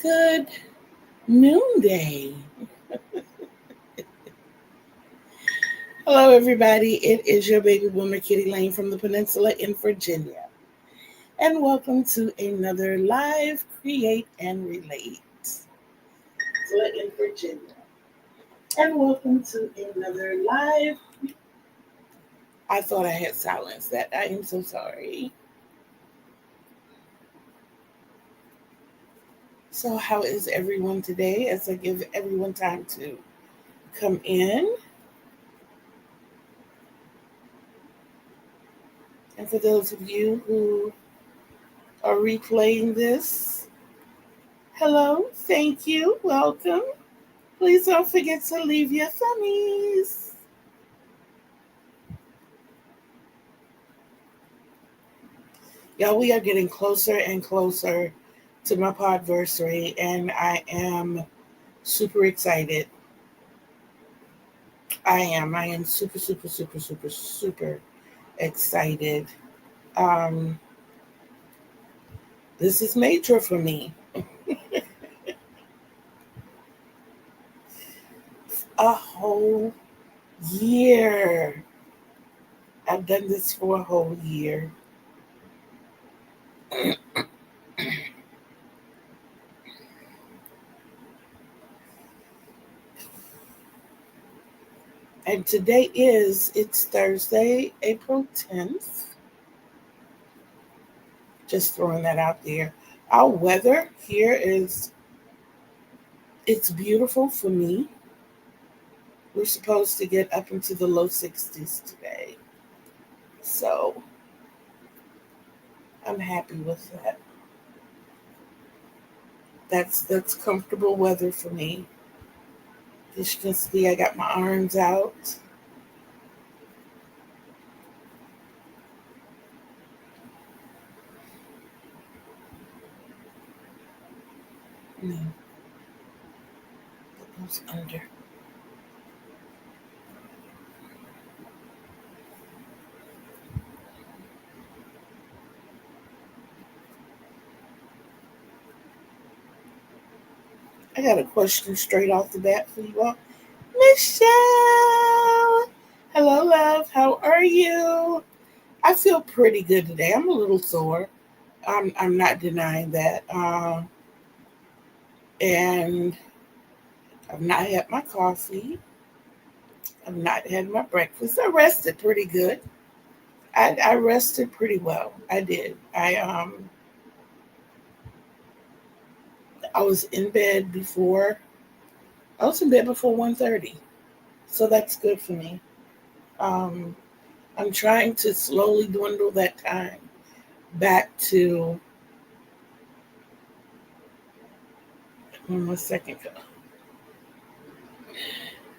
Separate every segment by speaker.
Speaker 1: Good noonday. Hello, everybody. It is your baby boomer Kitty Lane from the Peninsula in Virginia. And welcome to another live Create and Relate. In Virginia. And welcome to another live. I thought I had silenced that. I am so sorry. So, how is everyone today as I give everyone time to come in? And for those of you who are replaying this, hello, thank you, welcome. Please don't forget to leave your thummies. Y'all, we are getting closer and closer to my podversary, and I am super excited. I am super, super, super, super, super excited. Um, this is major for me. A whole year. I've done this for a whole year. And today it's Thursday, April 10th. Just throwing that out there. Our weather here it's beautiful for me. We're supposed to get up into the low 60s today. So I'm happy with that. That's comfortable weather for me. As you can see, I got my arms out. No, put those under. I got a question straight off the bat for you all. Michelle! Hello, love. How are you? I feel pretty good today. I'm a little sore. I'm not denying that. And I've not had my coffee. I've not had my breakfast. I rested pretty good. I rested pretty well. I did. I was in bed before. I was in bed before 1:30, so that's good for me. Um, I'm trying to slowly dwindle that time back to 1 second.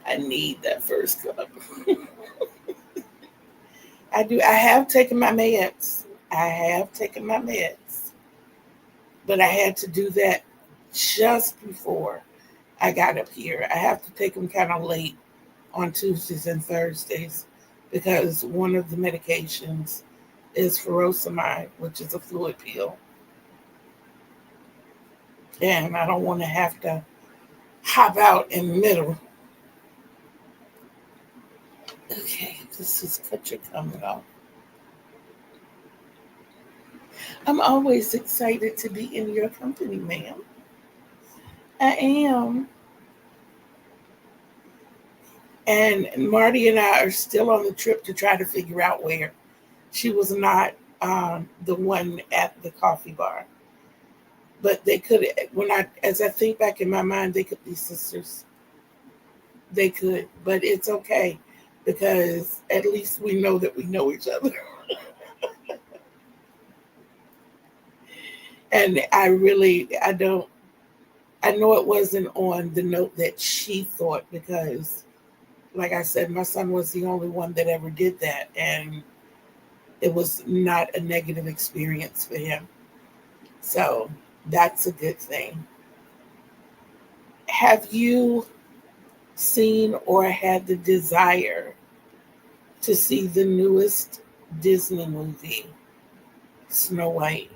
Speaker 1: I need that first cup. I do. I have taken my meds. But I had to do that just before I got up here. I have to take them kind of late on Tuesdays and Thursdays because one of the medications is furosemide, which is a fluid pill. And I don't want to have to hop out in the middle. Okay, this is cut your coming off. I'm always excited to be in your company, ma'am. I am. And Marty and I are still on the trip to try to figure out where. She was not the one at the coffee bar. But they could, as I think back in my mind, they could be sisters. They could, but it's okay because at least we know that we know each other. And I know it wasn't on the note that she thought because, like I said, my son was the only one that ever did that. And it was not a negative experience for him. So that's a good thing. Have you seen or had the desire to see the newest Disney movie, Snow White?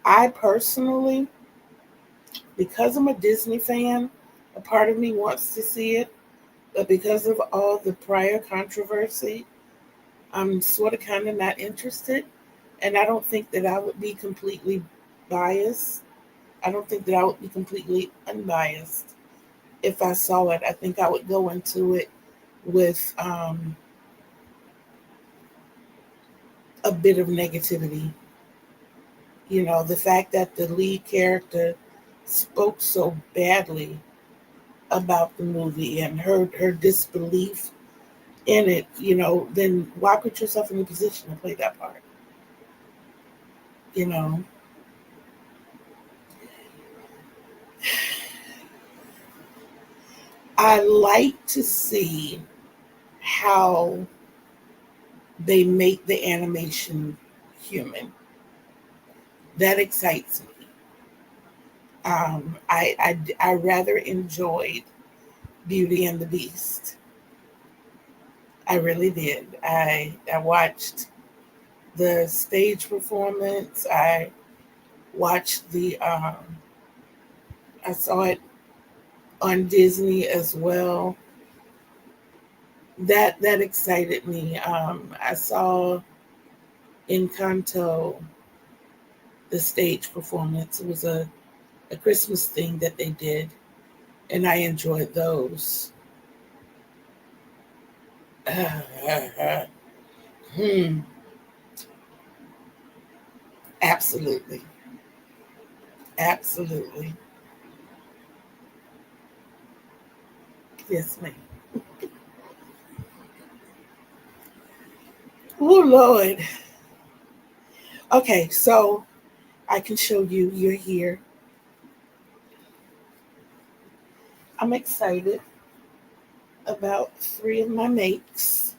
Speaker 1: I personally, because I'm a Disney fan, a part of me wants to see it, but because of all the prior controversy, I'm sort of kind of not interested. And I don't think that I would be completely biased. I don't think that I would be completely unbiased if I saw it. I think I would go into it with a bit of negativity. You know, the fact that the lead character spoke so badly about the movie and her disbelief in it, you know, then why put yourself in the position to play that part? You know, I like to see how they make the animation human. That excites me. I rather enjoyed Beauty and the Beast. I really did. I watched the stage performance. I watched the I saw it on Disney as well. That excited me. I saw Encanto, the stage performance. It was a Christmas thing that they did, and I enjoyed those. Hmm, absolutely, absolutely. Yes, ma'am. Oh Lord. Okay, so I can show you. You're here. I'm excited about three of my makes.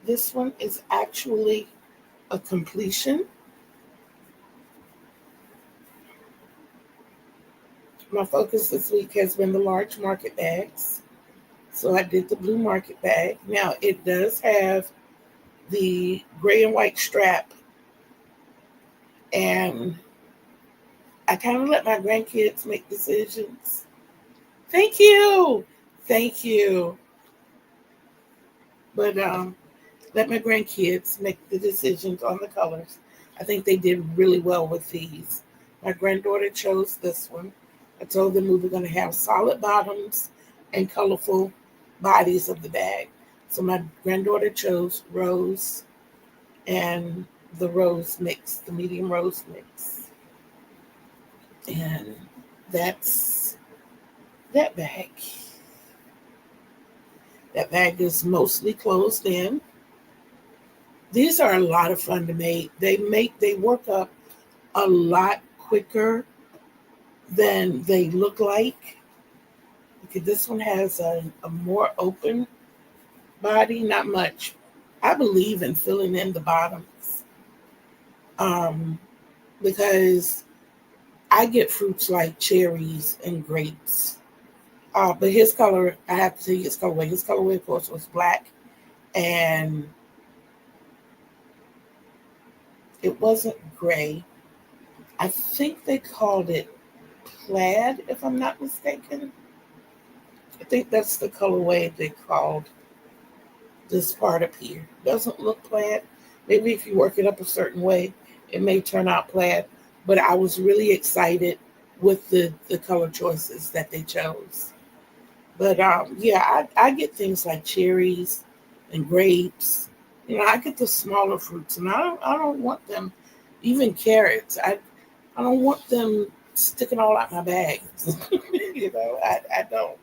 Speaker 1: This one is actually a completion. My focus this week has been the large market bags. So I did the blue market bag. Now it does have the gray and white strap, and I kind of let my grandkids make decisions. Thank you. Thank you. But let my grandkids make the decisions on the colors. I think they did really well with these. My granddaughter chose this one. I told them we were going to have solid bottoms and colorful bodies of the bag. So my granddaughter chose rose and the rose mix, the medium rose mix. And that's that bag. That bag is mostly closed in. These are a lot of fun to make. They work up a lot quicker than they look like. Okay, this one has a more open body, not much. I believe in filling in the bottoms um, because I get fruits like cherries and grapes. But his color, I have to tell you his colorway. His colorway, of course, was black, and it wasn't gray. I think they called it plaid, if I'm not mistaken. I think that's the colorway they called this part up here. Doesn't look plaid. Maybe if you work it up a certain way, it may turn out plaid. But I was really excited with the color choices that they chose. But yeah, I get things like cherries and grapes. You know, I get the smaller fruits, and I don't want them, even carrots. I don't want them sticking all out my bags. You know, I don't.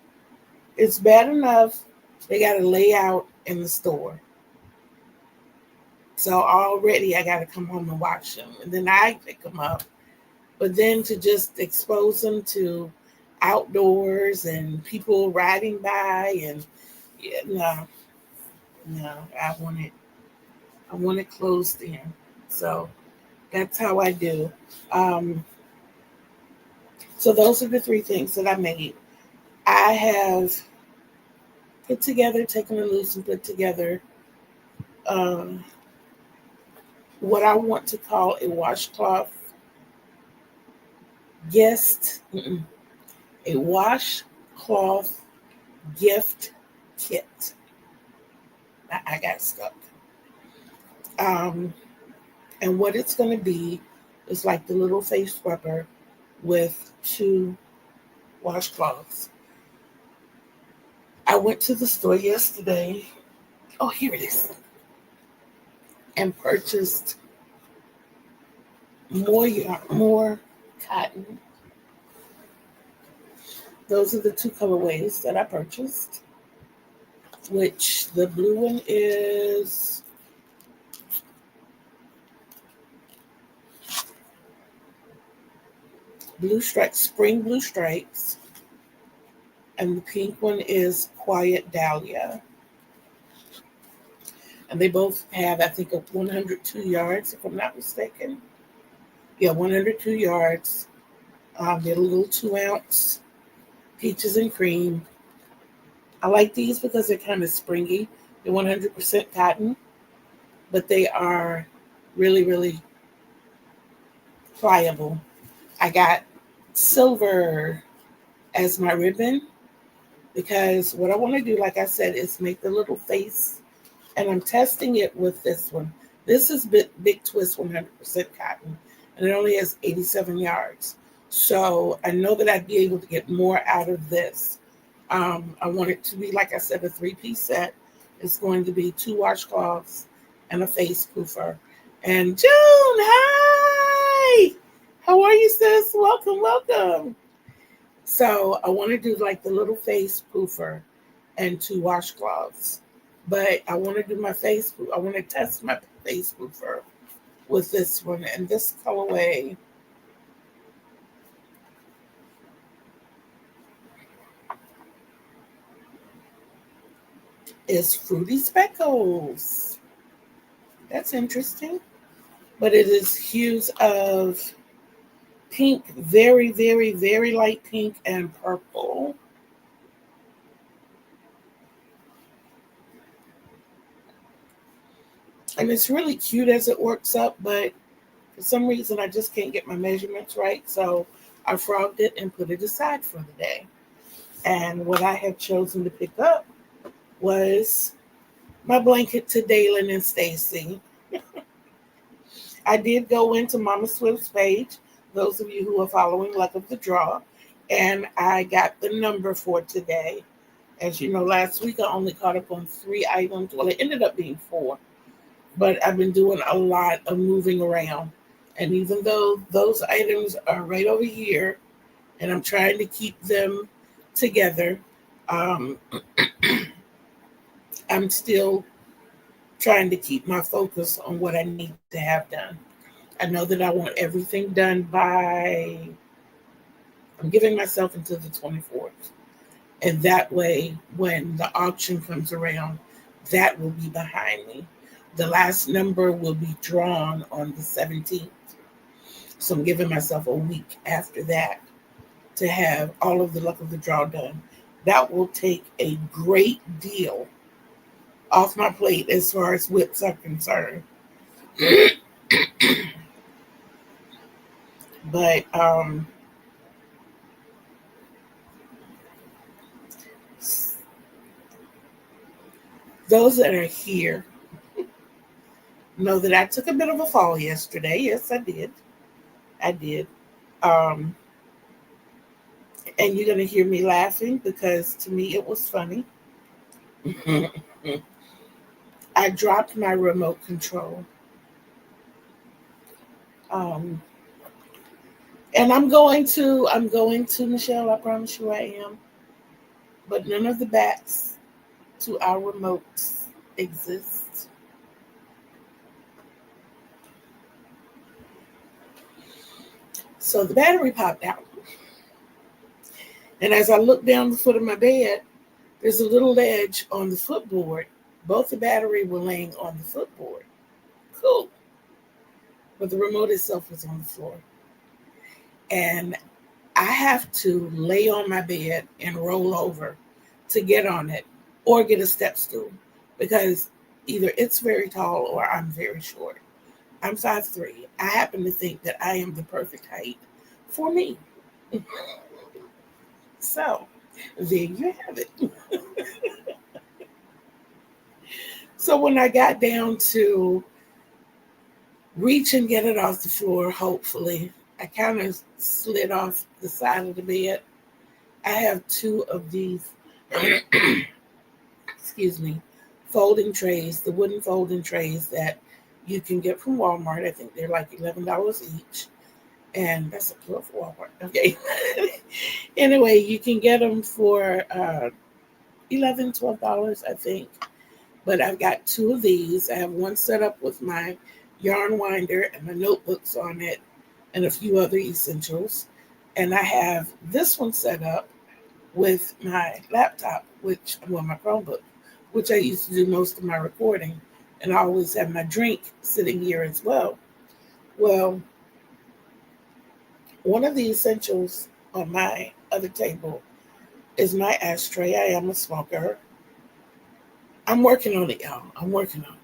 Speaker 1: It's bad enough they got to lay out in the store. So already I got to come home and wash them, and then I pick them up. But then to just expose them to outdoors and people riding by, and yeah, no, no, I want it closed in. So that's how I do. Um, so those are the three things that I made. I have put together, taken a loose and put together um, what I want to call a washcloth guest, a washcloth gift kit. I got stuck. Um, and what it's going to be is like the little face scrubber with two washcloths. I went to the store yesterday. Oh, here it is. And purchased more cotton. Those are the two colorways that I purchased, which the blue one is blue stripes, spring blue stripes, and the pink one is quiet dahlia. And they both have, I think, 102 yards, if I'm not mistaken. Yeah, 102 yards. They're a little 2-ounce peaches and cream. I like these because they're kind of springy. They're 100% cotton, but they are really, really pliable. I got silver as my ribbon because what I want to do, like I said, is make the little face, and I'm testing it with this one. This is Big Twist 100% cotton, and it only has 87 yards. So I know that I'd be able to get more out of this. I want it to be, like I said, a 3-piece set. It's going to be 2 washcloths and a face poofer. And June, hi! How are you, sis? Welcome, welcome. So I want to do like the little face poofer and 2 washcloths. But I want to do my face, I want to test my face poofer with this one. And this colorway is Fruity Speckles. That's interesting. But it is hues of pink, very, very, very light pink, and purple. And it's really cute as it works up, but for some reason I just can't get my measurements right. So I frogged it and put it aside for the day. And what I have chosen to pick up was my blanket to Dalen and Stacy. I did go into Mama Swift's page, those of you who are following Luck of the Draw, and I got the number for today. As you know, last week I only caught up on 3 items. Well, it ended up being 4, but I've been doing a lot of moving around. And even though those items are right over here, and I'm trying to keep them together, um, I'm still trying to keep my focus on what I need to have done. I know that I want everything done by, I'm giving myself until the 24th. And that way, when the auction comes around, that will be behind me. The last number will be drawn on the 17th. So I'm giving myself a week after that to have all of the Luck of the Draw done. That will take a great deal off my plate as far as whips are concerned. But those that are here know that I took a bit of a fall yesterday. Yes, I did. I did. Um, and you're going to hear me laughing because to me it was funny. I dropped my remote control. Um, and I'm going to, Michelle, I promise you I am. But none of the backs to our remotes exist. So the battery popped out. And as I looked down the foot of my bed, there's a little ledge on the footboard. Both the battery were laying on the footboard. Cool. But the remote itself was on the floor. And I have to lay on my bed and roll over to get on it or get a step stool because either it's very tall or I'm very short. I'm 5'3". I happen to think that I am the perfect height for me. So there you have it. So when I got down to reach and get it off the floor, hopefully, I kind of slid off the side of the bed. I have two of these, excuse me, folding trays, the wooden folding trays that you can get from Walmart. I think they're like $11 each. And that's a plug for Walmart. Okay. Anyway, you can get them for $11, $12, I think. But I've got two of these. I have one set up with my yarn winder and my notebooks on it and a few other essentials. And I have this one set up with my laptop, my Chromebook, which I used to do most of my recording. And I always have my drink sitting here as well. Well, one of the essentials on my other table is my ashtray. I am a smoker. I'm working on it, y'all. I'm working on it.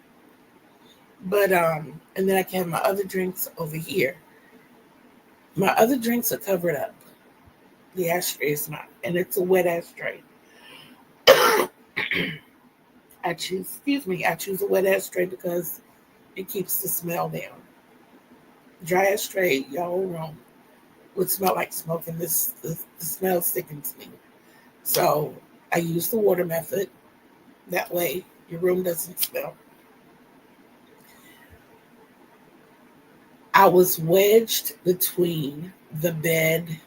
Speaker 1: But and then I can have my other drinks over here. My other drinks are covered up. The ashtray is not, and it's a wet ashtray. I choose a wet ashtray because it keeps the smell down. Dry ashtray, your whole room would smell like smoke, and the smell sickens me. So I use the water method. That way, your room doesn't smell. I was wedged between the bed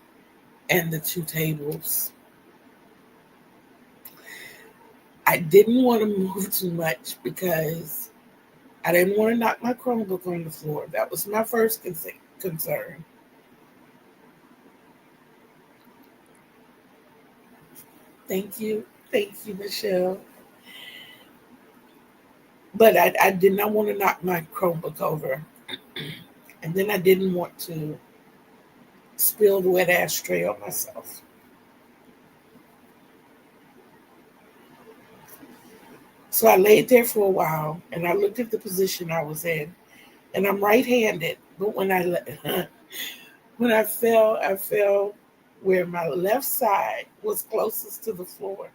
Speaker 1: and the two tables. I didn't want to move too much because I didn't want to knock my Chromebook on the floor. That was my first concern. Thank you. Thank you, Michelle. But I did not want to knock my Chromebook over. And then I didn't want to spill the wet ashtray on myself. So I laid there for a while and I looked at the position I was in. And I'm right-handed, but when I fell where my left side was closest to the floor.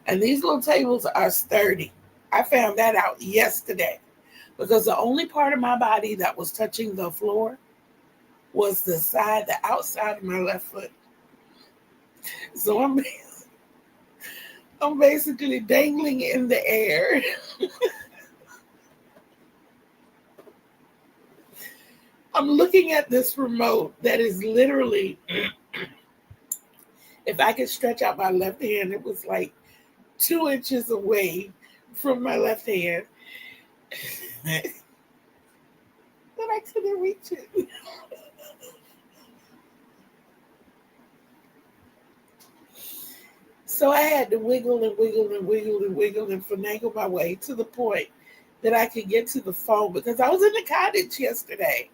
Speaker 1: And these little tables are sturdy. I found that out yesterday because the only part of my body that was touching the floor was the outside of my left foot. So I'm basically dangling in the air. I'm looking at this remote that is literally, if I could stretch out my left hand, it was like 2 inches away from my left hand. But I couldn't reach it. So I had to wiggle and wiggle and wiggle and wiggle and finagle my way to the point that I could get to the phone because I was in the cottage yesterday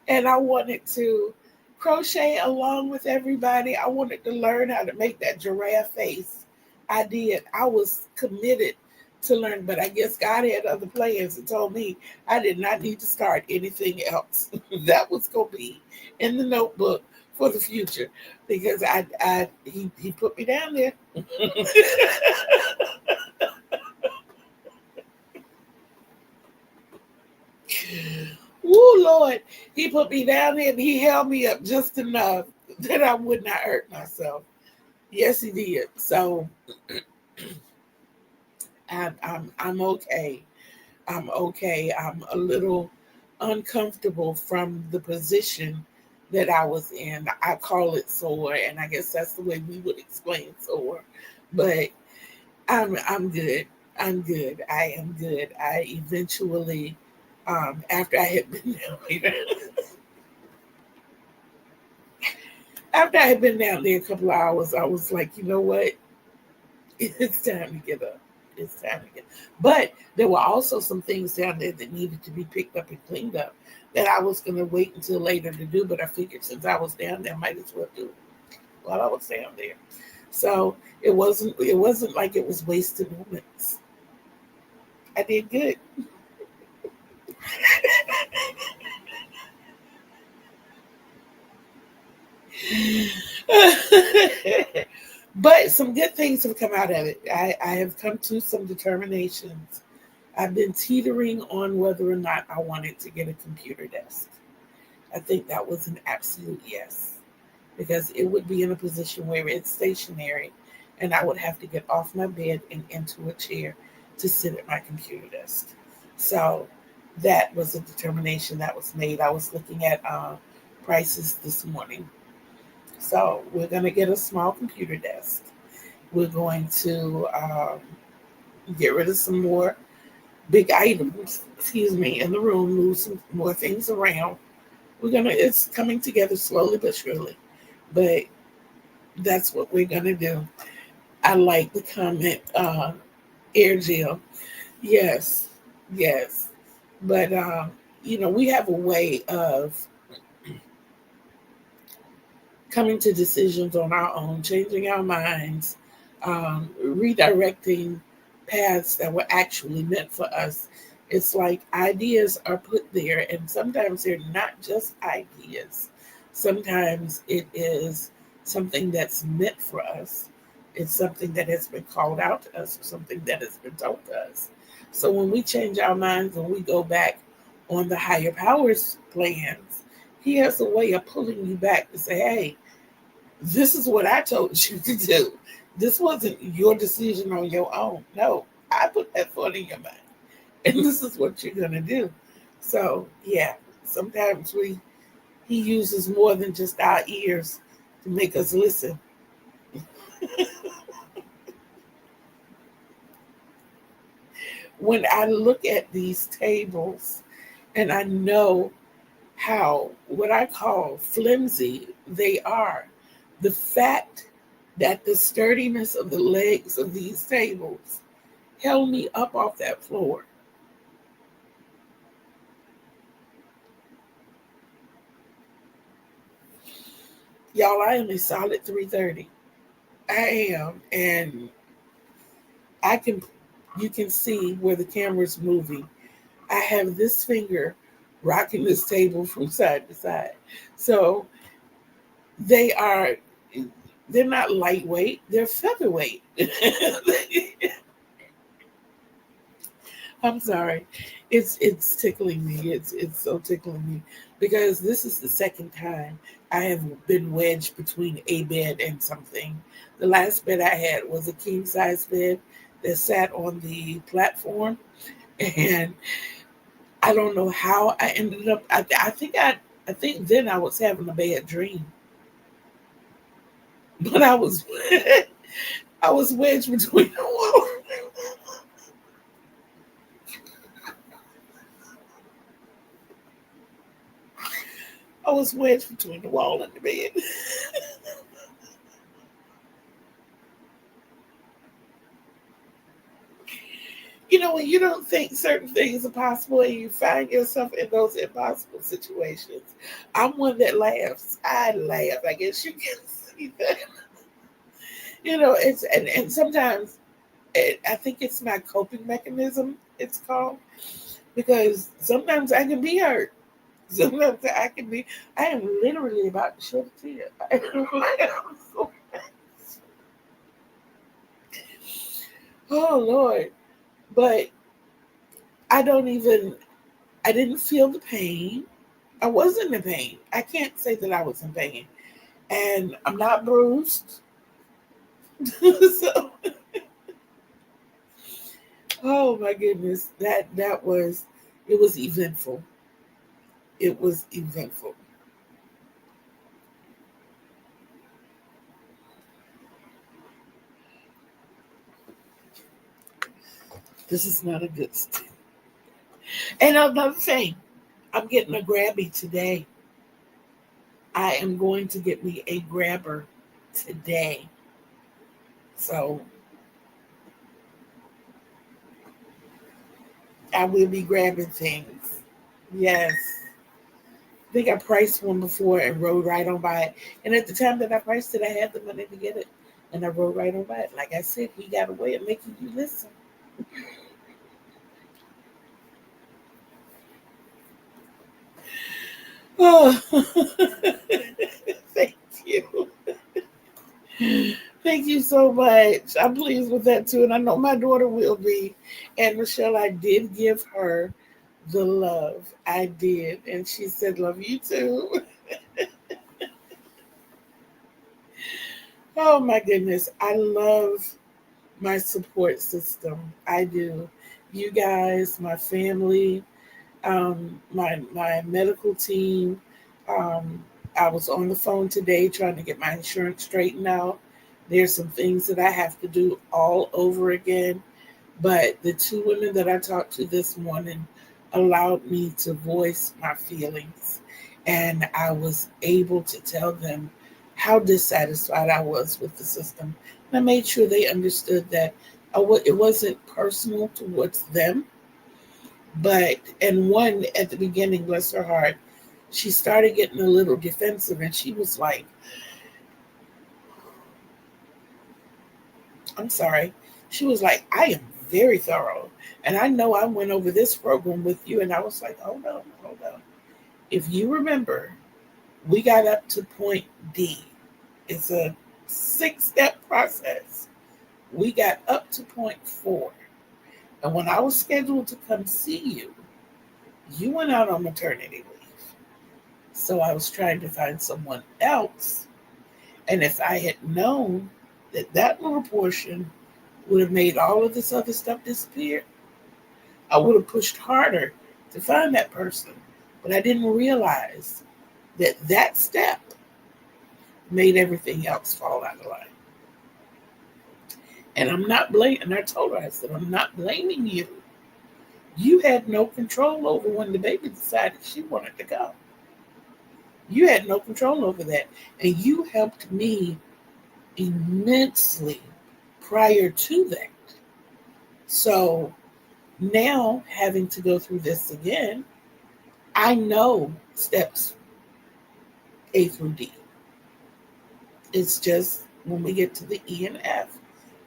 Speaker 1: and I wanted to crochet along with everybody. I wanted to learn how to make that giraffe face. I did. I was committed to learn, but I guess God had other plans and told me I did not need to start anything else. That was going to be in the notebook for the future because he put me down there. Woo, Lord, he put me down there and he held me up just enough that I would not hurt myself. Yes, he did. So I'm okay. I'm okay. I'm a little uncomfortable from the position that I was in. I call it sore, and I guess that's the way we would explain sore. But I'm good. I'm good. I am good. I eventually, after I had been down there, after I had been down there a couple of hours, I was like, you know what? It's time to get up. It's time to get. But there were also some things down there that needed to be picked up and cleaned up that I was going to wait until later to do. But I figured since I was down there, I might as well do it while I was down there. So it wasn't like it was wasted moments. I did good. But some good things have come out of it. I have come to some determinations. I've been teetering on whether or not I wanted to get a computer desk. I think that was an absolute yes, because it would be in a position where it's stationary and I would have to get off my bed and into a chair to sit at my computer desk. So that was a determination that was made. I was looking at prices this morning. So we're going to get a small computer desk. We're going to get rid of some more big items, excuse me, in the room, move some more things around. It's coming together slowly but surely. But that's what we're gonna do. I like the comment, air gel. Yes, yes. But we have a way of coming to decisions on our own, changing our minds, redirecting paths that were actually meant for us. It's like ideas are put there, and sometimes they're not just ideas. Sometimes it is something that's meant for us. It's something that has been called out to us, or something that has been told to us. So when we change our minds and we go back on the higher powers plans, he has a way of pulling you back to say, hey, this is what I told you to do. This wasn't your decision on your own. No, I put that thought in your mind. And this is what you're going to do. So, yeah, sometimes he uses more than just our ears to make us listen. When I look at these tables and I know how, what I call flimsy they are, the fact that the sturdiness of the legs of these tables held me up off that floor. Y'all, I am a solid 330. I am. And I can, you can see where the camera's moving. I have this finger rocking this table from side to side. So they are, they're not lightweight, they're featherweight. I'm sorry. It's tickling me. It's so tickling me because this is the second time I have been wedged between a bed and something. The last bed I had was a king size bed that sat on the platform, and I don't know how I ended up. I think then I was having a bad dream, but I was I was wedged between the wall. I was wedged between the wall and the bed. When you don't think certain things are possible and you find yourself in those impossible situations, I'm one that laughs. I laugh. I guess you can see that. And sometimes I think it's my coping mechanism, it's called, because sometimes I can be hurt. Sometimes I am literally about to shed a tear. Oh, Lord. But I don't even, I didn't feel the pain. I wasn't in pain. I can't say that I was in pain. And I'm not bruised. So, oh my goodness, that was, it was eventful. It was eventful. This is not a good thing. And another thing, I'm getting a grabby today. I am going to get me a grabber today. So I will be grabbing things. Yes. I think I priced one before and rode right on by it. And at the time that I priced it, I had the money to get it. And I rode right on by it. Like I said, he got a way of making you listen. Oh, thank you. Thank you so much. I'm pleased with that too, and I know my daughter will be. And Michelle, I did give her the love. I did, and she said, "Love you too." Oh my goodness, I love my support system. I do. You guys, my family, my medical team. Um, I was on the phone today trying to get my insurance straightened out. There's some things that I have to do all over again. But the two women that I talked to this morning allowed me to voice my feelings. And I was able to tell them how dissatisfied I was with the system. And I made sure they understood that it wasn't personal towards them. And one at the beginning, bless her heart, she started getting a little defensive and she was like, I'm sorry. She was like, I am very thorough. And I know I went over this program with you. And I was like, hold on, hold on. If you remember, we got up to point D. It's a 6-step process. We got up to point 4. And when I was scheduled to come see you, you went out on maternity leave. So I was trying to find someone else. And if I had known that that little portion would have made all of this other stuff disappear, I would have pushed harder to find that person. But I didn't realize that that step made everything else fall out of line. And I'm not blaming, and I told her, I said, I'm not blaming you. You had no control over when the baby decided she wanted to go. You had no control over that. And you helped me immensely prior to that. So now having to go through this again, I know steps A through D. It's just when we get to the E and F,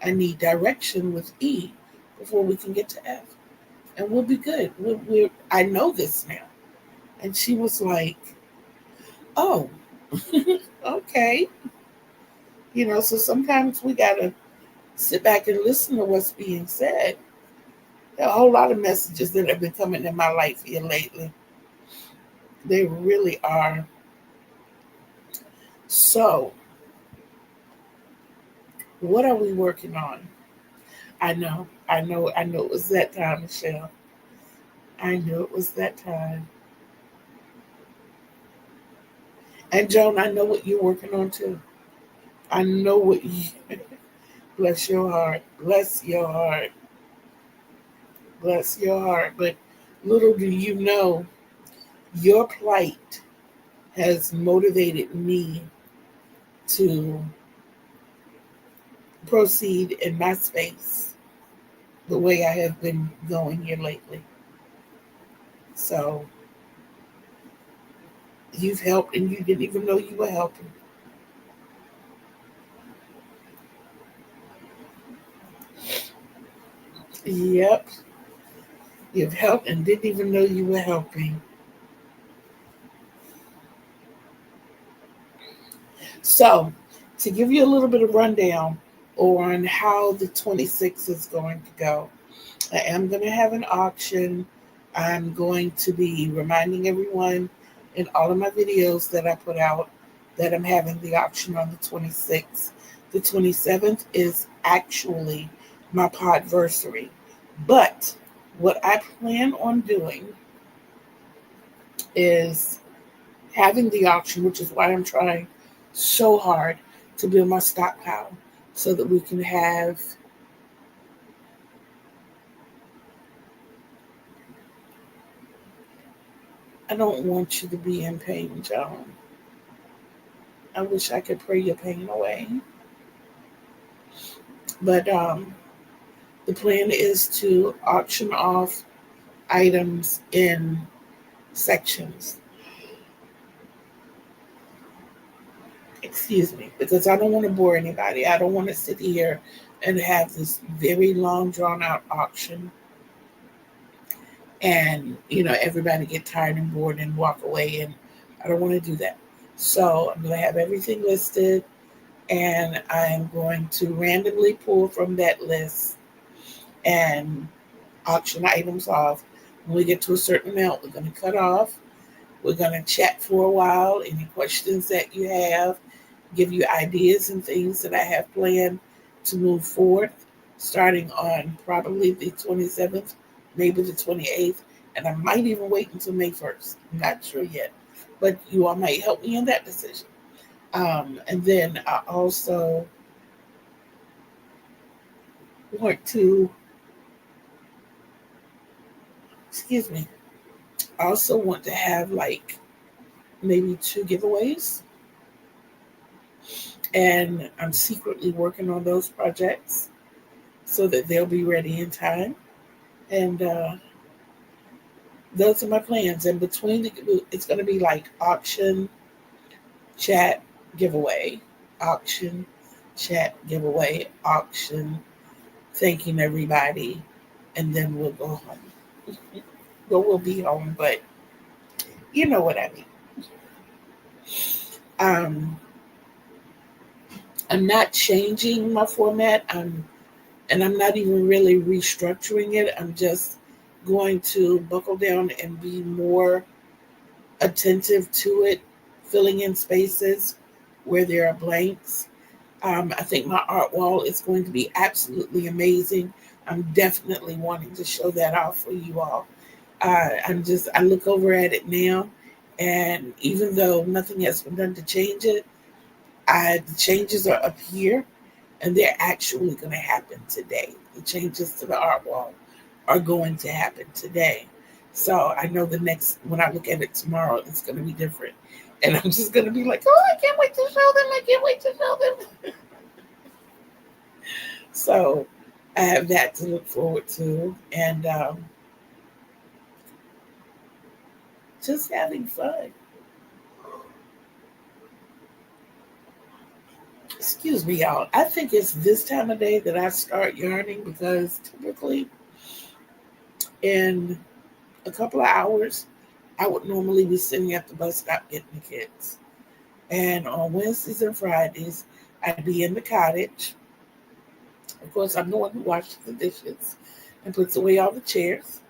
Speaker 1: I need direction with E before we can get to F. And we'll be good. I know this now. And she was like, oh, okay. So sometimes we got to sit back and listen to what's being said. There are a whole lot of messages that have been coming in my life here lately. They really are. So, what are we working on? I know it was that time, Michelle. I knew it was that time. And Joan, I know what you're working on too. I know what you, bless your heart, bless your heart, bless your heart. But little do you know, your plight has motivated me to proceed in my space the way I have been going here lately. So you've helped and you didn't even know you were helping. Yep. You've helped and didn't even know you were helping. So, to give you a little bit of rundown on how the 26th is going to go, I am going to have an auction. I'm going to be reminding everyone in all of my videos that I put out that I'm having the auction on the 26th. The 27th is actually my podversary. But what I plan on doing is having the auction, which is why I'm trying so hard to build my stockpile so that we can have I don't want you to be in pain, Joan. I wish I could pray your pain away. But the plan is to auction off items in sections. Excuse me, because I don't want to bore anybody. I don't want to sit here and have this very long, drawn out auction and, everybody get tired and bored and walk away. And I don't want to do that. So I'm going to have everything listed and I'm going to randomly pull from that list and auction items off. When we get to a certain amount, we're going to cut off. We're going to chat for a while. Any questions that you have, give you ideas and things that I have planned to move forward, starting on probably the 27th, maybe the 28th, and I might even wait until May 1st. I'm not sure yet, but you all might help me in that decision. And then I also want to, excuse me, I also want to have like maybe 2 giveaways, and I'm secretly working on those projects so that they'll be ready in time. And those are my plans. And between it's going to be like auction, chat, giveaway, auction, chat, giveaway, auction, thanking everybody, and then we'll go home. Well, we'll be home, but you know what I mean. Um, I'm not changing my format. And I'm not even really restructuring it. I'm just going to buckle down and be more attentive to it, filling in spaces where there are blanks. I think my art wall is going to be absolutely amazing. I'm definitely wanting to show that off for you all. I look over at it now, and even though nothing has been done to change it, the changes are up here, and they're actually going to happen today. The changes to the art wall are going to happen today. So I know when I look at it tomorrow, it's going to be different. And I'm just going to be like, oh, I can't wait to show them. I can't wait to show them. So I have that to look forward to. And just having fun. Excuse me, y'all. I think it's this time of day that I start yarning because typically in a couple of hours, I would normally be sitting at the bus stop getting the kids. And on Wednesdays and Fridays, I'd be in the cottage. Of course, I'm the one who washes the dishes and puts away all the chairs.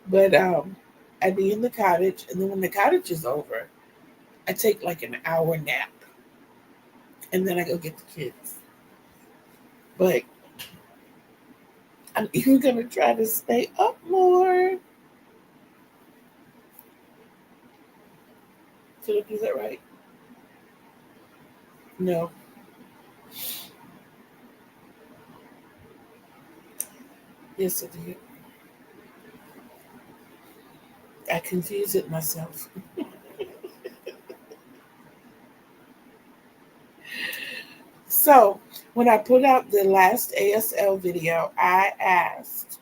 Speaker 1: But I'd be in the cottage, and then when the cottage is over, I take like an hour nap, and then I go get the kids. But I'm even going to try to stay up more. Did I do that right? No. Yes, I did. I confuse it myself. So, when I put out the last ASL video, I asked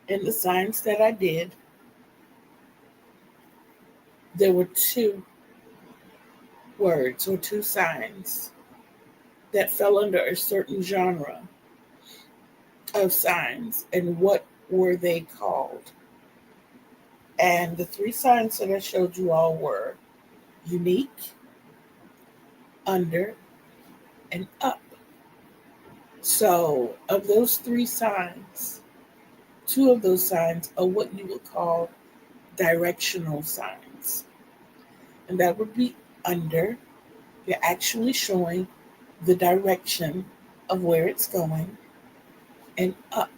Speaker 1: in the signs that I did, there were 2 words or 2 signs that fell under a certain genre of signs, and what were they called? And the 3 signs that I showed you all were unique, under, and up. So, of those 3 signs, 2 of those signs are what you would call directional signs. And that would be under. You're actually showing the direction of where it's going, and up.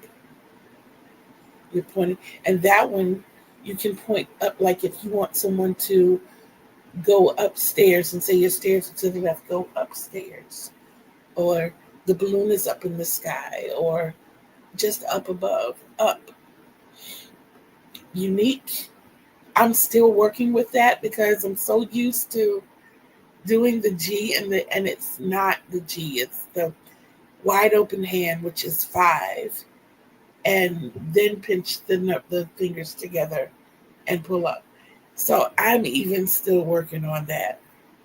Speaker 1: You're pointing. And that one, you can point up, like if you want someone to go upstairs and say your stairs are to the left, go upstairs. Or the balloon is up in the sky, or just up above, up. Unique. I'm still working with that because I'm so used to doing the G, and it's not the G, it's the wide open hand, which is 5, and then pinch the fingers together and pull up. So I'm even still working on that.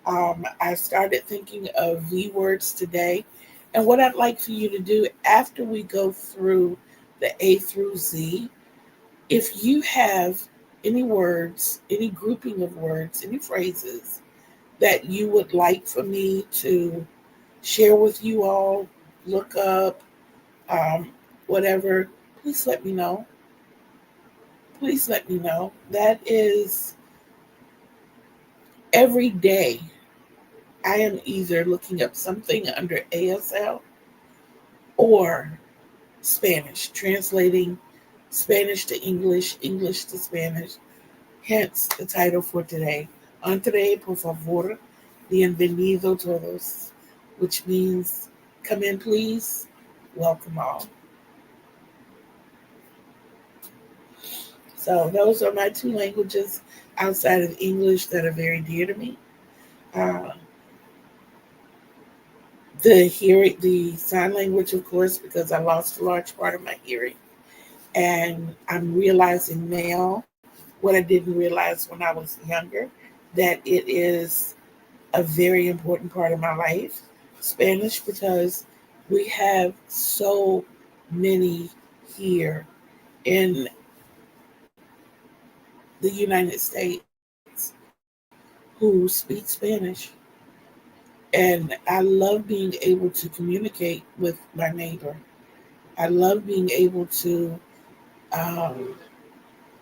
Speaker 1: I started thinking of V words today, and what I'd like for you to do after we go through the A through Z, if you have any words, any grouping of words, any phrases that you would like for me to share with you all, look up, um, whatever, please let me know. Please let me know. That is every day. I am either looking up something under ASL or Spanish, translating Spanish to English, English to Spanish. Hence the title for today, Entre, por favor, bienvenido todos, which means come in, please, welcome all. So those are my two languages outside of English that are very dear to me. Uh, the sign language, of course, because I lost a large part of my hearing. And I'm realizing now what I didn't realize when I was younger, that it is a very important part of my life. Spanish, because we have so many here in the United States who speak Spanish. And I love being able to communicate with my neighbor. I love being able to um,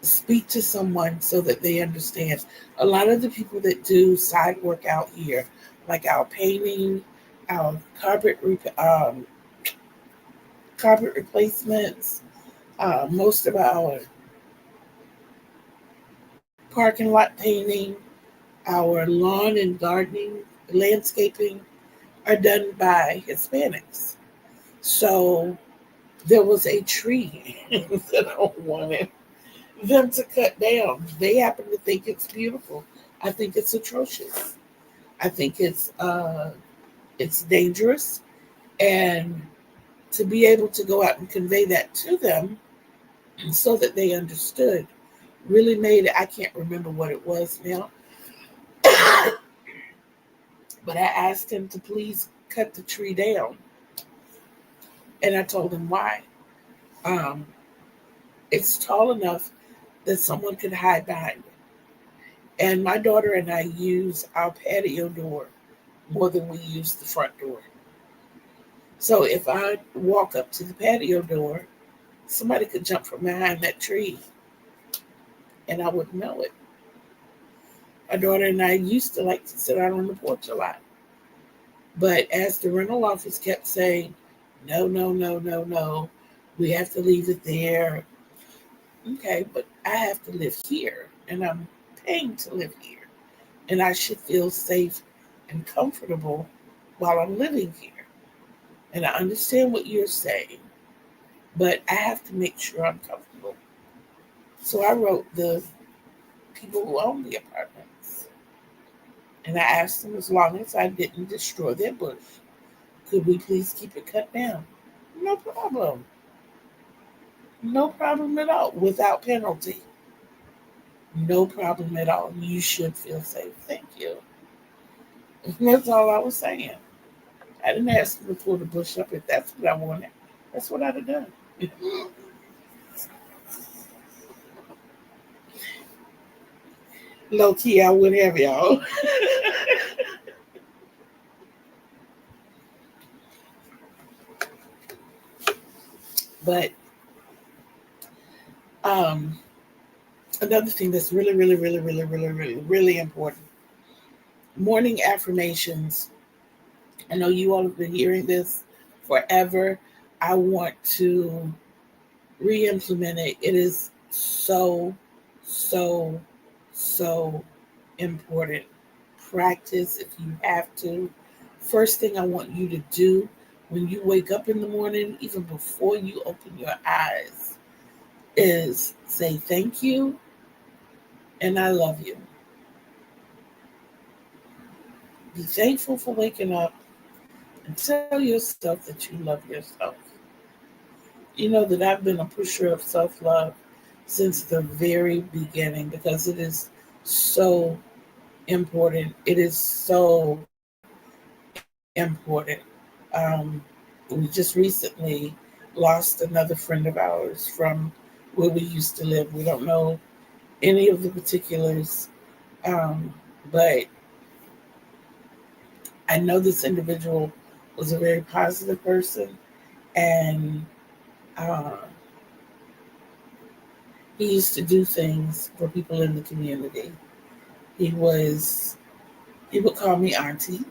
Speaker 1: speak to someone so that they understand. A lot of the people that do side work out here, like our painting, our carpet replacements, most of our parking lot painting, our lawn and gardening, landscaping are done by Hispanics. So there was a tree that I wanted them to cut down. They happen to think it's beautiful. I think it's atrocious. I think it's dangerous, and to be able to go out and convey that to them so that they understood really made it. I can't remember what it was now, but I asked him to please cut the tree down, and I told him why. Um, it's tall enough that someone could hide behind it. And my daughter and I use our patio door more than we use the front door. So if I walk up to the patio door, somebody could jump from behind that tree and I wouldn't know it. My daughter and I used to like to sit out on the porch a lot. But as the rental office kept saying, no, no, no, no, no, we have to leave it there. Okay, but I have to live here and I'm paying to live here. And I should feel safe and comfortable while I'm living here. And I understand what you're saying, but I have to make sure I'm comfortable. So I wrote the people who own the apartments and I asked them, as long as I didn't destroy their bush, could we please keep it cut down? No problem. No problem at all. Without penalty. No problem at all. You should feel safe. Thank you. And that's all I was saying. I didn't ask them to pull the bush up if that's what I wanted. That's what I'd have done. Low key, I would have, y'all. But um, another thing that's really, really, really, really, really, really, really important, morning affirmations. I know you all have been hearing this forever. I want to re implement it. It is so, so, so important. Practice if you have to. First thing I want you to do when you wake up in the morning, even before you open your eyes, is say thank you and I love you. Be thankful for waking up and tell yourself that you love yourself. You know that I've been a pusher of self love since the very beginning because it is so important. It is so important. Um, we just recently lost another friend of ours from where we used to live. We don't know any of the particulars, but I know this individual was a very positive person, and uh, he used to do things for people in the community. He was he would call me auntie,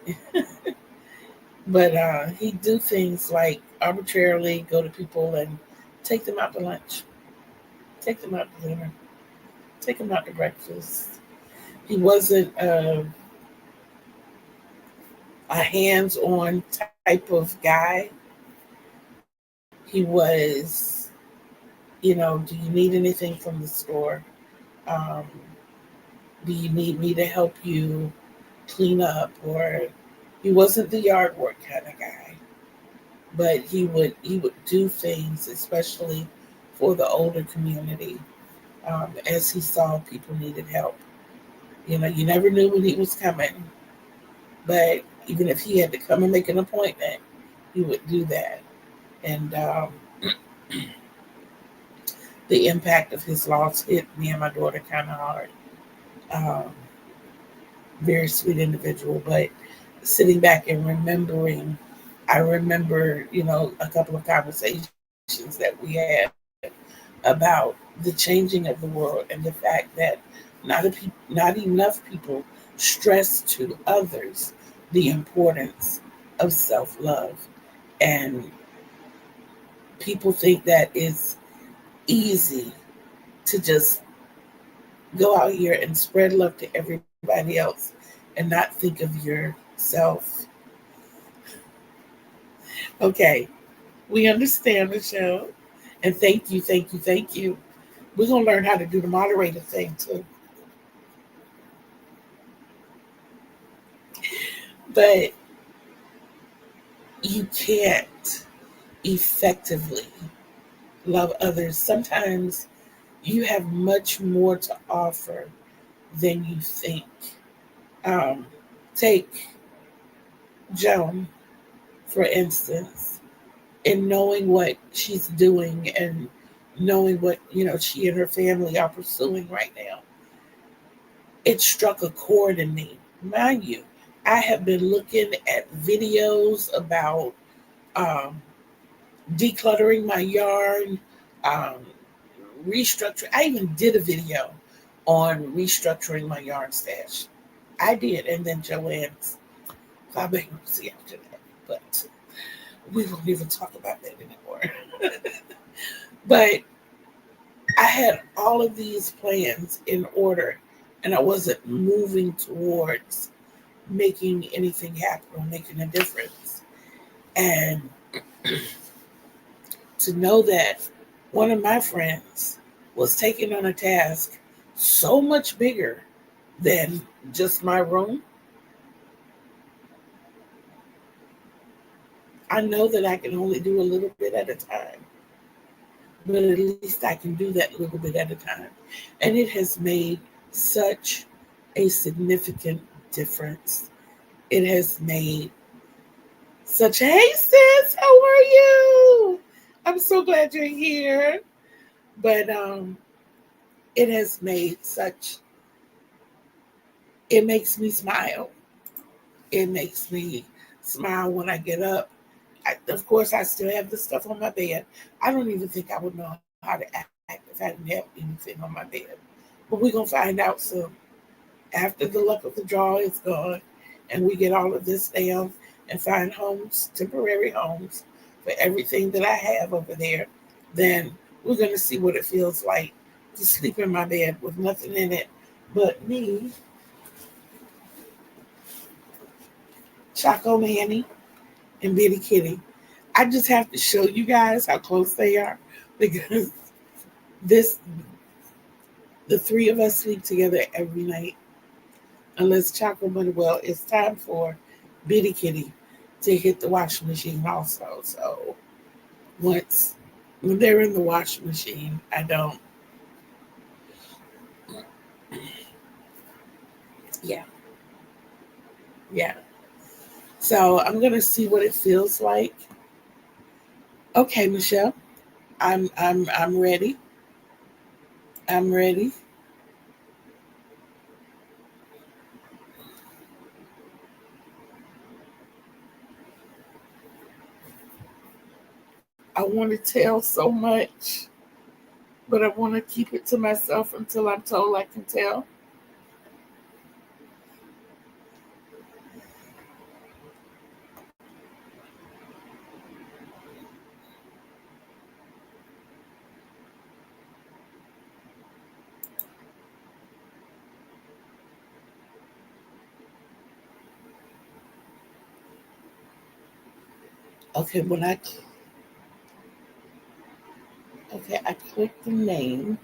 Speaker 1: but he'd do things like arbitrarily go to people and take them out to lunch, take them out to dinner, take them out to breakfast. He wasn't a hands-on type of guy. He was, do you need anything from the store? Um, do you need me to help you clean up? Or he wasn't the yard work kind of guy, but he would do things, especially for the older community, as he saw people needed help. You never knew when he was coming, but even if he had to come and make an appointment, he would do that. And the impact of his loss hit me and my daughter kind of hard. Um, Very sweet individual, but sitting back and remembering, I remember, a couple of conversations that we had about the changing of the world and the fact that not enough people stress to others the importance of self love. And people think that it's easy to just go out here and spread love to everybody else and not think of yourself. Okay, we understand, Michelle. And thank you, thank you, thank you. We're going to learn how to do the moderator thing too. But you can't effectively love others. Sometimes you have much more to offer than you think. Um, Take Joan, for instance, in knowing what she's doing and knowing what she and her family are pursuing right now. It struck a chord in me. Mind you, I have been looking at videos about um, decluttering my yard, um, restructuring. I even did a video on restructuring my yard stash. I did, and then Joanne's filed bankruptcy after that. But we won't even talk about that anymore. But I had all of these plans in order, and I wasn't moving towards making anything happen or making a difference. And to know that one of my friends was taking on a task so much bigger than just my room, I know that I can only do a little bit at a time, but at least I can do that little bit at a time. And it has made such a significant difference. It has made such, hey sis, how are you? I'm so glad you're here. But it has made such, it makes me smile. It makes me smile when I get up. Of course, I still have the stuff on my bed. I don't even think I would know how to act if I didn't have anything on my bed. But we're going to find out soon. After the luck of the draw is gone and we get all of this down and find homes, temporary homes for everything that I have over there, then we're going to see what it feels like to sleep in my bed with nothing in it but me, Choco Manny, and Bitty Kitty. I just have to show you guys how close they are because this the three of us sleep together every night. Unless Choco Bunny, well, it's time for Bitty Kitty to hit the washing machine also. So once when they're in the washing machine, I don't. Yeah, yeah. So I'm gonna see what it feels like. Okay, Michelle, I'm ready. I'm ready. I want to tell so much, but I want to keep it to myself until I'm told I can tell. Okay, I click the name.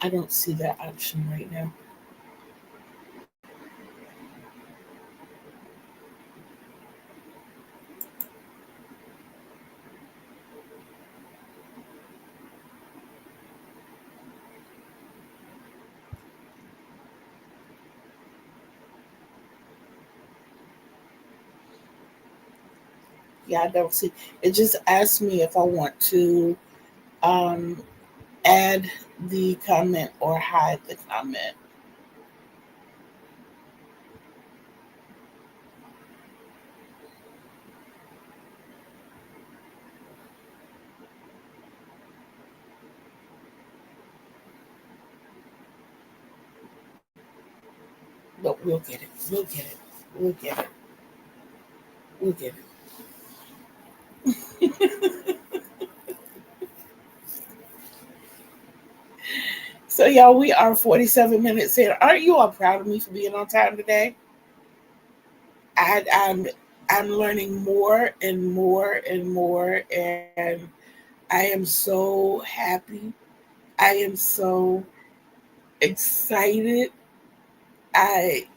Speaker 1: I don't see that option right now. Yeah, I don't see. It just asked me if I want to um, add the comment or hide the comment. But we'll get it. We'll get it. We'll get it. We'll get it. So, y'all, we are 47 minutes in. Aren't you all proud of me for being on time today? I, I'm I'm learning more and more and more, and I am so happy. I am so excited. I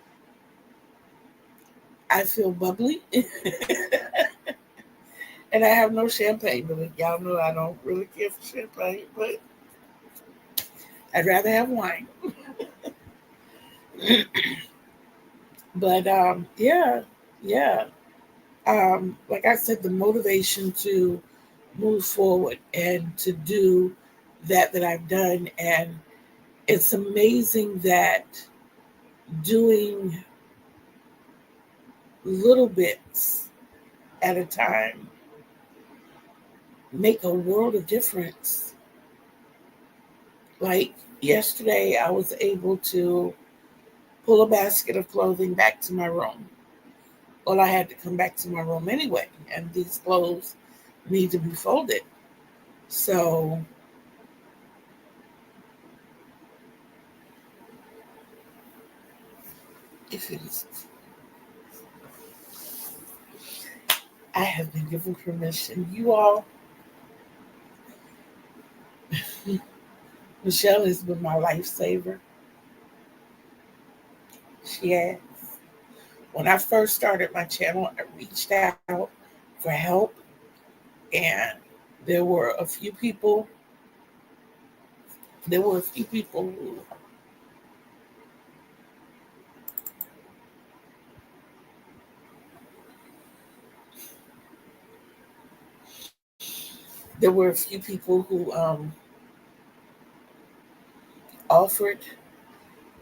Speaker 1: I feel bubbly, and I have no champagne. But y'all know I don't really care for champagne, but I'd rather have wine. But yeah, yeah. Like I said, the motivation to move forward and to do that I've done, and it's amazing that doing little bits at a time make a world of difference. Like yesterday, I was able to pull a basket of clothing back to my room. Well, I had to come back to my room anyway, and these clothes need to be folded. So if it is, I have been given permission. You all, Michelle has been my lifesaver. She has. When I first started my channel, I reached out for help, and there were a few people. There were a few people who there were a few people who offered,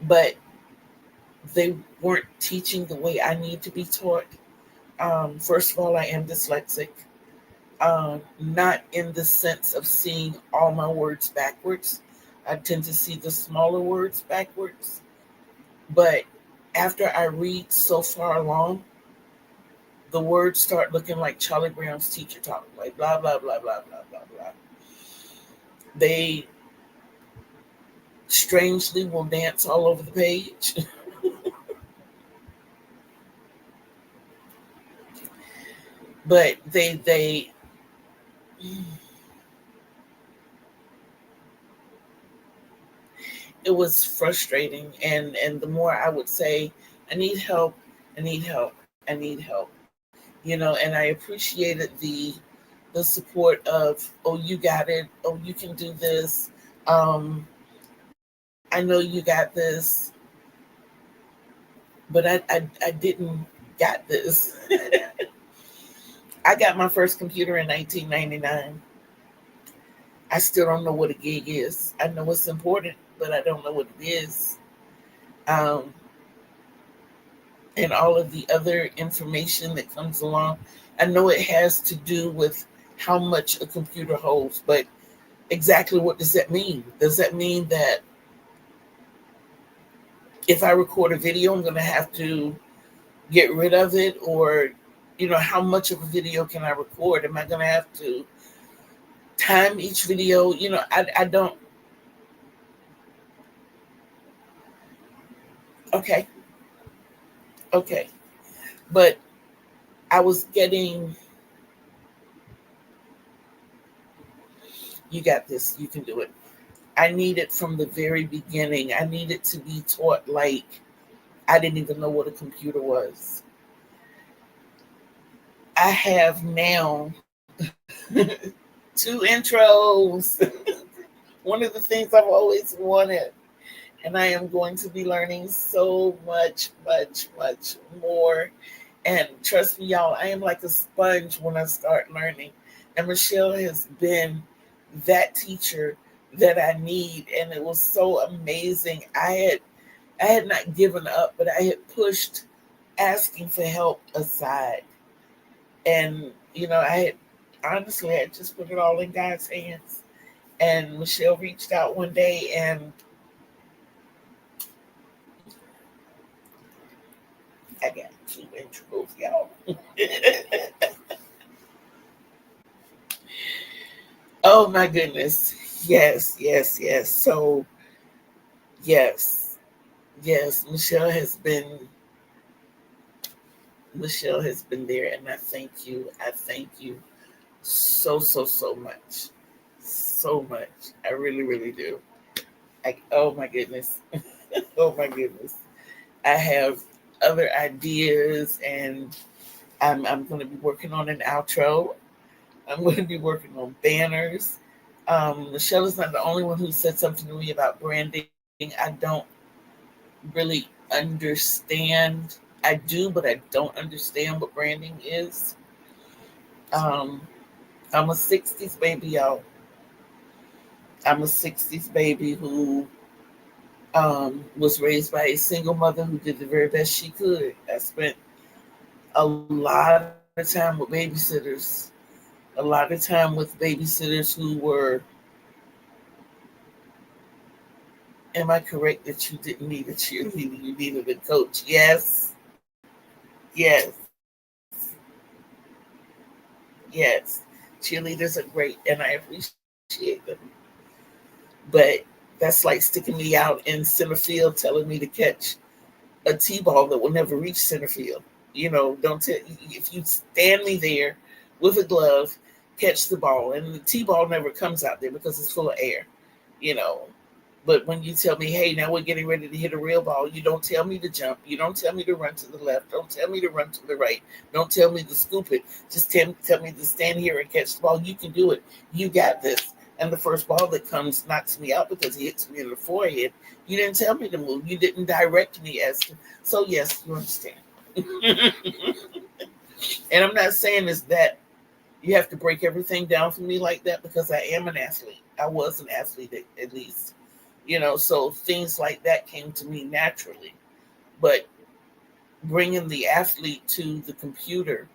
Speaker 1: but they weren't teaching the way I need to be taught. First of all, I am dyslexic, not in the sense of seeing all my words backwards. I tend to see the smaller words backwards. But after I read so far along, the words start looking like Charlie Brown's teacher talk, like blah, blah, blah, blah, blah, blah, blah. They strangely will dance all over the page. But they it was frustrating, and the more I would say I need help, I need help, I need help, and I appreciated the support of, oh, you got it, oh, you can do this, um I know you got this, but I didn't got this. I got my first computer in 1999. I still don't know what a gig is. I know it's important, but I don't know what it is. um, and all of the other information that comes along. I know it has to do with how much a computer holds, but exactly what does that mean? Does that mean that if I record a video, I'm going to have to get rid of it? Or, how much of a video can I record? Am I going to have to time each video? I don't. Okay. Okay. But I was getting, you got this, you can do it. I need it from the very beginning. I needed to be taught like I didn't even know what a computer was. I have now two intros. One of the things I've always wanted. And I am going to be learning so much, much, much more. And trust me, y'all, I am like a sponge when I start learning. And Michelle has been that teacher that I need. And it was so amazing. I had not given up, but I had pushed asking for help aside. And, I had just put it all in God's hands. And Michelle reached out one day, and I got two intros, y'all. Oh my goodness. Yes, yes, yes. So, yes, yes, Michelle has been there, and I thank you. I thank you so, so, so much. So much. I really, really do. Oh my goodness. Oh my goodness. I have other ideas, and I'm going to be working on an outro. I'm going to be working on banners. Michelle is not the only one who said something to me about branding. I don't really understand. I do, but I don't understand what branding is. Um, I'm a 60s baby, y'all. I'm a 60s baby who was raised by a single mother who did the very best she could. I spent a lot of time with babysitters, a lot of time with babysitters who were, am I correct that you didn't need a cheerleader, you needed a coach? Yes, yes, yes. Cheerleaders are great, and I appreciate them. But that's like sticking me out in center field, telling me to catch a T-ball that will never reach center field. Don't tell if you stand me there with a glove, catch the ball, and the T-ball never comes out there because it's full of air. You know, but when you tell me, hey, now we're getting ready to hit a real ball, you don't tell me to jump. You don't tell me to run to the left. Don't tell me to run to the right. Don't tell me to scoop it. Just tell me to stand here and catch the ball. You can do it. You got this. And the first ball that comes knocks me out because he hits me in the forehead. You didn't tell me to move. You didn't direct me as to. So, yes, you understand. And I'm not saying is that you have to break everything down for me like that, because I am an athlete. I was an athlete at least. So things like that came to me naturally. But bringing the athlete to the computer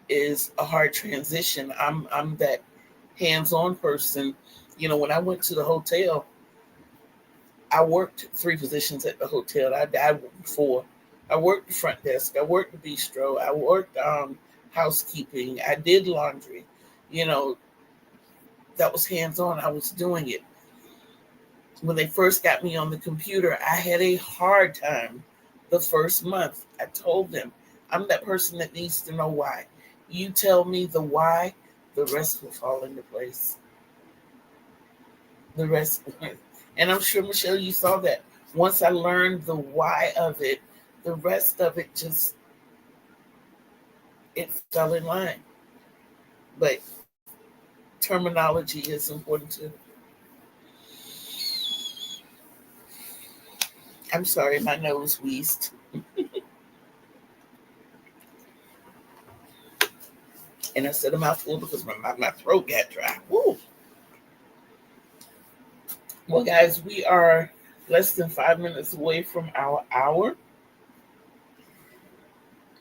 Speaker 1: is a hard transition. I'm that hands-on person. When I went to the hotel, I worked three positions at the hotel. I worked four. I worked the front desk. I worked the bistro. I worked housekeeping. I did laundry. You know, that was hands-on. I was doing it. When they first got me on the computer, I had a hard time the first month. I told them, I'm that person that needs to know why. You tell me the why, the rest will fall into place. The rest, and I'm sure, Michelle, you saw that. Once I learned the why of it, the rest of it just, it fell in line. But terminology is important too. I'm sorry, my nose wheezed. And I said a mouthful because my throat got dry. Woo. Well, guys, we are less than 5 minutes away from our hour.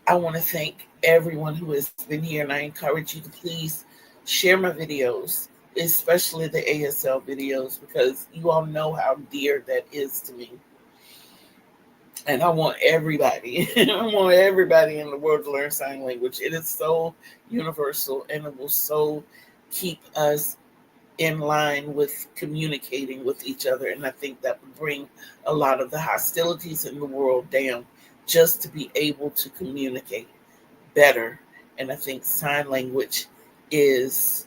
Speaker 1: I want to thank everyone who has been here, and I encourage you to please share my videos, especially the ASL videos, because you all know how dear that is to me. And I want everybody, I want everybody in the world to learn sign language. It is so universal, and it will so keep us in line with communicating with each other. And I think that would bring a lot of the hostilities in the world down, just to be able to communicate better. And I think sign language is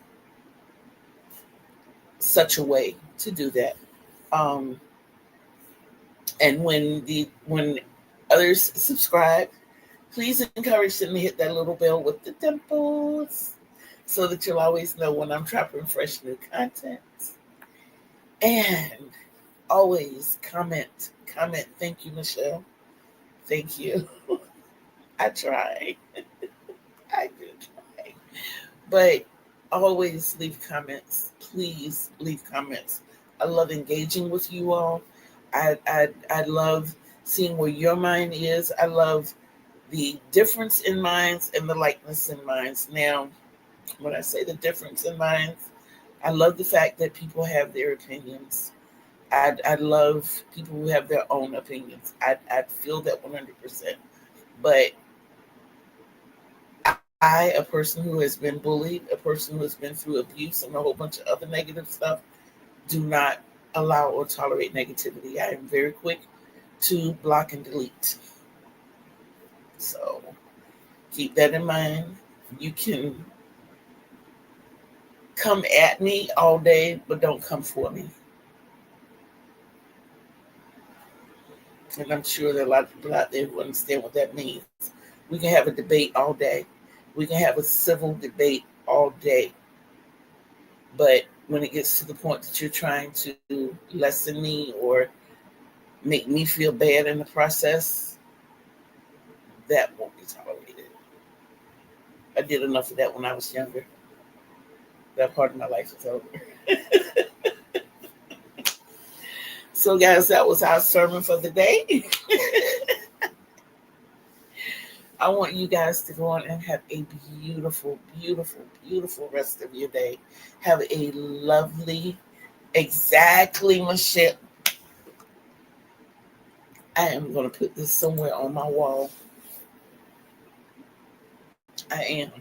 Speaker 1: such a way to do that. Um, and when others subscribe, please encourage them to hit that little bell with the dimples, so that you'll always know when I'm dropping fresh new content. And always comment. Thank you, Michelle. Thank you. I try. I do try. But always leave comments. Please leave comments. I love engaging with you all. I love seeing where your mind is. I love the difference in minds and the likeness in minds. Now, when I say the difference in minds, I love the fact that people have their opinions. I love people who have their own opinions. I feel that 100%. But I, a person who has been bullied, a person who has been through abuse and a whole bunch of other negative stuff, do not allow or tolerate negativity. I am very quick to block and delete. So keep that in mind. You can come at me all day, but don't come for me. And I'm sure there are a lot of people out there who understand what that means. We can have a debate all day. We can have a civil debate all day. But when it gets to the point that you're trying to lessen me or make me feel bad in the process, that won't be tolerated. I did enough of that when I was younger. That part of my life is over. So, guys, that was our sermon for the day. I want you guys to go on and have a beautiful, beautiful, beautiful rest of your day. Have a lovely, exactly, Michelle. I am going to put this somewhere on my wall. I am.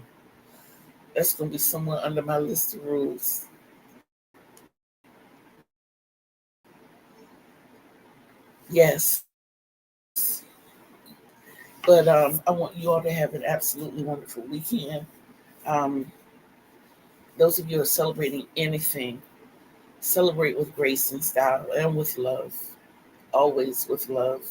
Speaker 1: That's going to be somewhere under my list of rules. Yes. But I want you all to have an absolutely wonderful weekend. Um, those of you who are celebrating anything, celebrate with grace and style and with love. Always with love.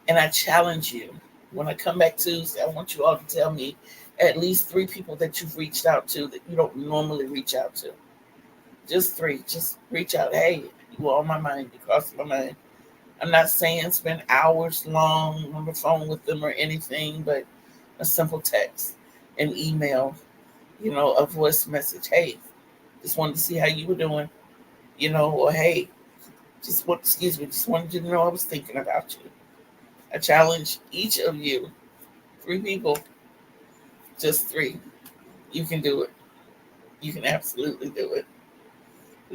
Speaker 1: And I challenge you, when I come back Tuesday, I want you all to tell me at least 3 people that you've reached out to that you don't normally reach out to. Just 3. Just reach out. Hey, you were on my mind. You crossed my mind. I'm not saying spend hours long on the phone with them or anything, but a simple text, an email, a voice message. Hey, just wanted to see how you were doing, or hey, just wanted you to know I was thinking about you. I challenge each of you, 3 people, just 3. You can do it. You can absolutely do it.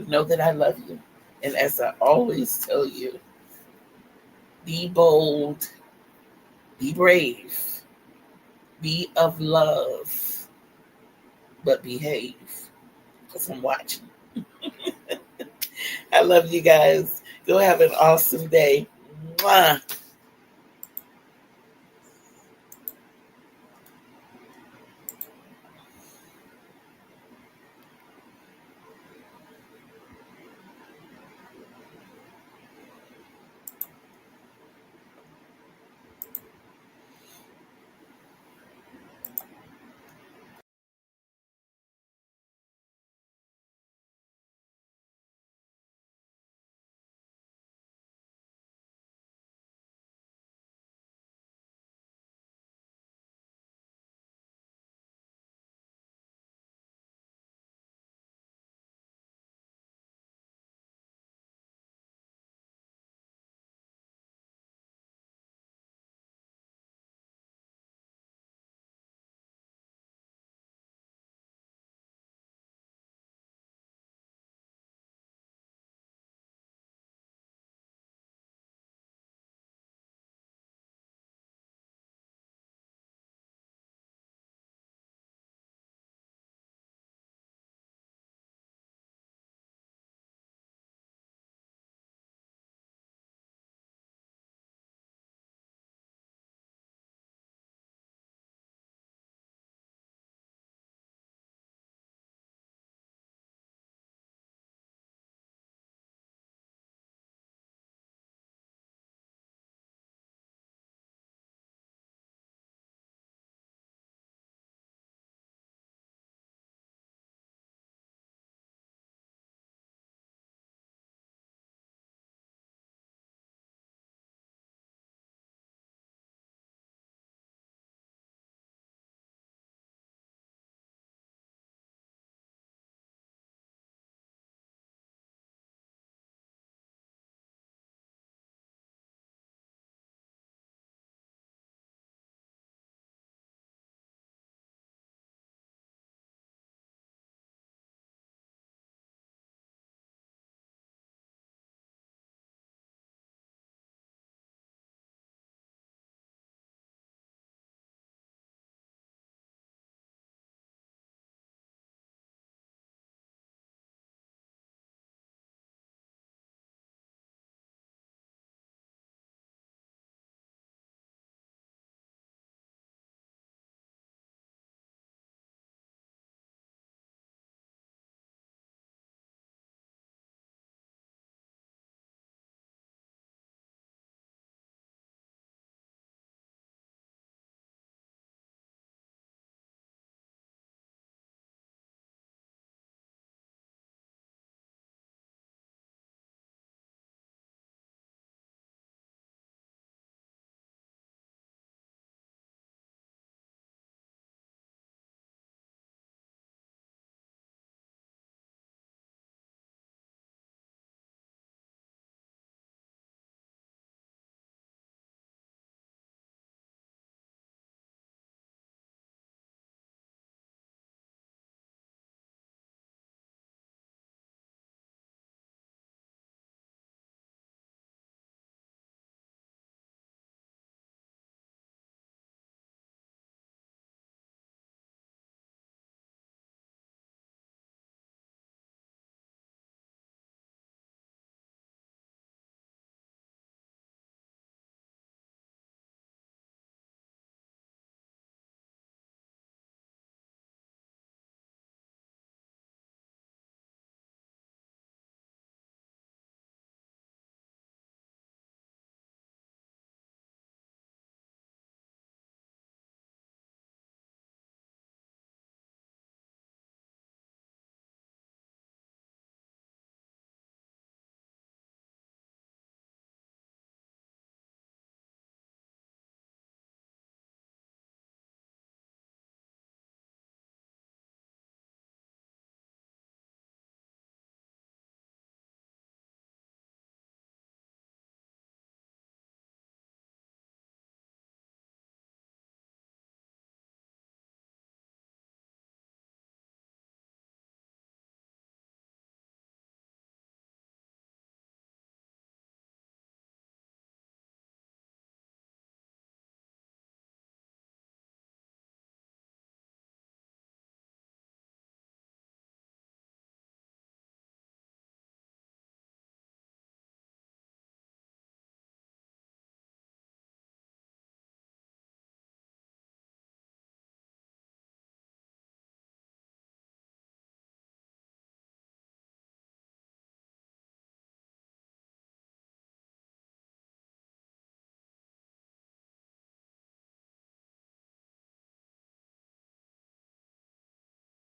Speaker 1: Know that I love you. And as I always tell you, be bold, be brave, be of love, but behave, because I'm watching. I love you guys. Go have an awesome day. Mwah.